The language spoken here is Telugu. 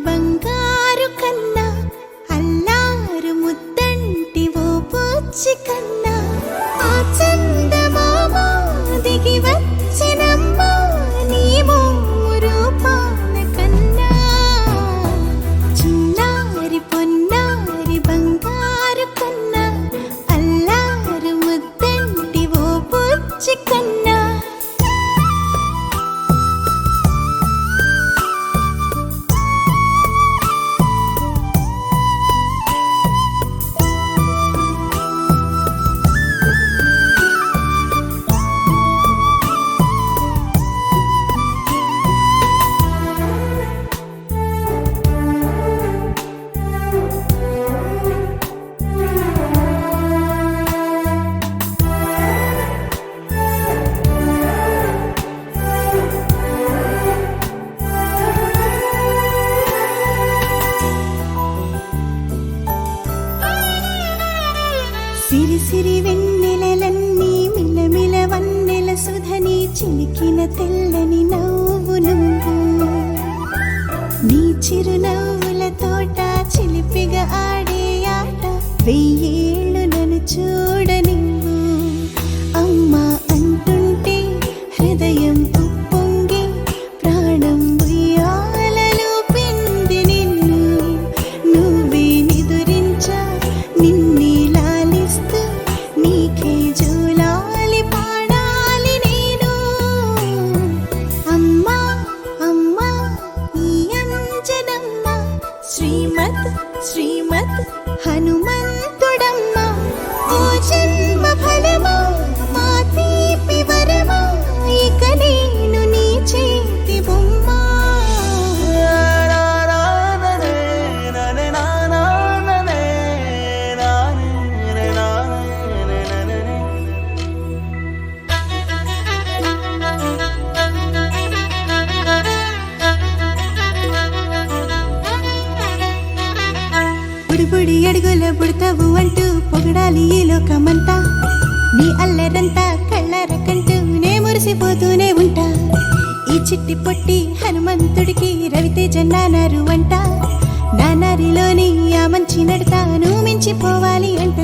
బంగారు కన్నా అల్లారు ముద్దంటి ఓ పూచి కన్నా ఆ చందమామ దిగి వచ్చినమ్మ నీ రూపాల కన్నా చిన్నారి పొన్నారి బంగారు కన్నా అల్లారు ముద్దంటి ఓ పూచి కన్నా సిరి సిరి వెన్నెలలన్నీ మిలమిల వన్నెల సుధని చిలికిన తెల్లని నవ్వు నువ్వు నీ చిరునవ్వుల తోట చిలిపిగా ఆడే ఆట వెయ్యేళ్ళు నన్ను చూడనివ్వు అమ్మా అంటుంటే హృదయం ఉప్పొంగి ప్రాణం ఉయ్యాలలో పిండి నిన్ను నువ్వే నిదురించా నిన్నే నీకే జూలాలి పాడాలి నేను అమ్మా అమ్మా ఈ అంజనమ్మ శ్రీమత్ శ్రీమత్ హనుమంతుడమ్మ ఓ జన్మ ఫలమా మా తీపి వరమా ఇక నేను నీ చేతి బొమ్మ బుడి అడుగుల బుడతావు అంటూ పొగడాలి ఈ లోకమంతా నీ అల్లరంతా కళ్ళరకంటూ నే మురిసిపోతూనే ఉంటా ఈ చిట్టి పొట్టి హనుమంతుడికి రవితేజ నానారు అంట నానారిలోని ఆ మంచి నడతా నువ్వు మించిపోవాలి అంట